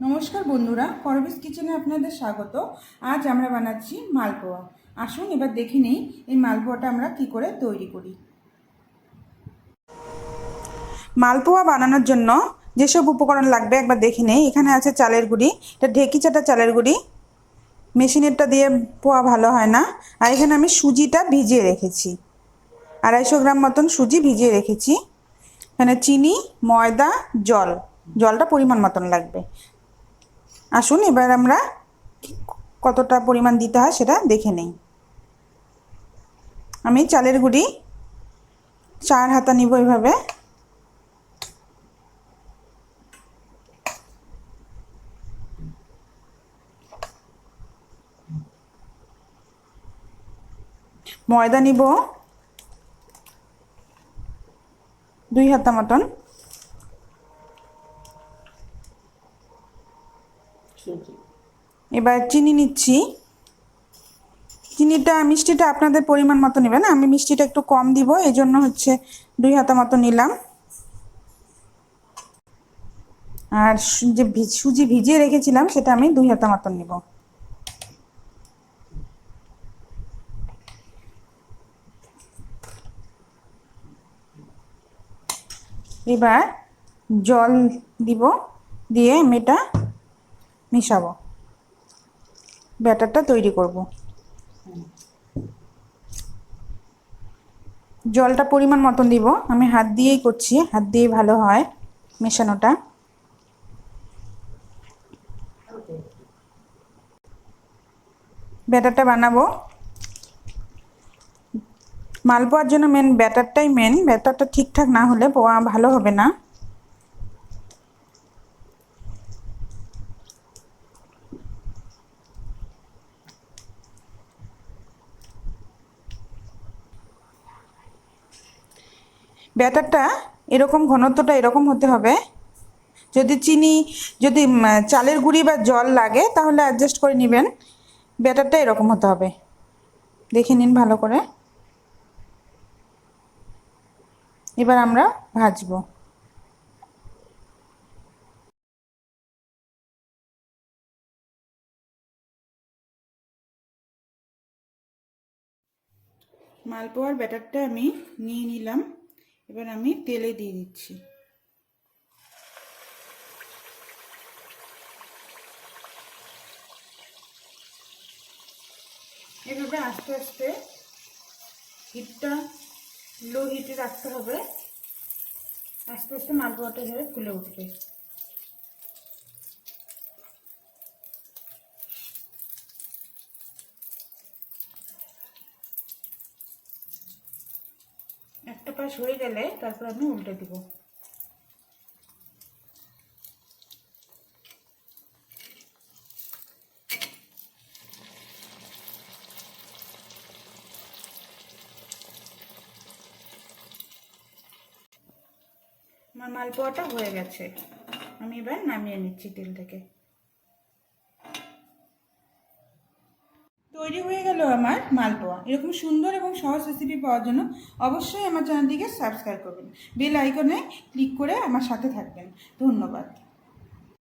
নমস্কার বন্ধুরা, করবিস কিচেনে আপনাদের স্বাগত। আজ আমরা বানাচ্ছি মালপোয়া। আসুন এবার দেখে নেই এই মালপোয়াটা আমরা কি করে তৈরি করি। মালপোয়া বানানোর জন্য যেসব উপকরণ লাগবে একবার দেখে নেই। এখানে আছে চালের গুঁড়ি, এটা ঢেকি চাটা চালের গুঁড়ি, মেশিনেরটা দিয়ে পোয়া ভালো হয় না। আর এখানে আমি সুজিটা ভিজিয়ে রেখেছি, 250 গ্রাম মতন সুজি ভিজিয়ে রেখেছি। এখানে চিনি, ময়দা, জলটা পরিমাণ মতন লাগবে। আসুন এবার আমরা কতটা পরিমাণ দিতে হয় সেটা দেখে নেই। আমি চালের গুঁড়ি 4 হাতা নিব এইভাবে। ময়দা নিব 2 হাতা মতন। এবার চিনি নিচ্ছি। চিনিটা মিষ্টিটা আপনাদের পরিমাণ মতো নেবেন, আমি মিষ্টিটা একটু কম দিব, এই জন্য হচ্ছে 2 হাতা মতো নিলাম। আর যে সুজি ভিজিয়ে রেখেছিলাম সেটা আমি 2 হাতা মতন নিব। এবার জল দিব, দিয়ে আমি এটা মিশাবো, ব্যাটারটা তৈরি করব। জলটা পরিমাণ মতন দিব, আমি হাত দিয়েই করছি, হাত দিয়ে ভালো হয় মেশানোটা। ব্যাটারটা বানাবো। মালপোয়ার জন্য ব্যাটারটাই মেন। ব্যাটারটা ঠিকঠাক না হলে পোয়া ভালো হবে না। ব্যাটারটা এরকম ঘনত্বটা এরকম হতে হবে। যদি চালের গুঁড়ি বা জল লাগে তাহলে অ্যাডজাস্ট করে নেবেন। ব্যাটারটা এরকম হতে হবে, দেখে নিন ভালো করে। এবার আমরা ভাজবো। মালপোয়ার ব্যাটারটা আমি নিয়ে নিলাম, এবার আমি তেলে দিয়ে দিচ্ছি। এভাবে আস্তে আস্তে হিটটা লো হিটে রাখতে হবে, আস্তে আস্তে মালপোয়াটা এভাবে ফুলে উঠবে। একটা পাশ হয়ে গেলে তারপর আমি উল্টে দিব। আমার মালপোয়াটা হয়ে গেছে, আমি এবার নামিয়ে নিচ্ছি তেল থেকে। তৈরি হয়ে গেল আমার মালপোয়া। এরকম সুন্দর এবং সহজ রেসিপি পাওয়ার জন্য অবশ্যই আমার চ্যানেলটিকে সাবস্ক্রাইব করবেন, বেল আইকনে ক্লিক করে আমার সাথে থাকবেন। ধন্যবাদ।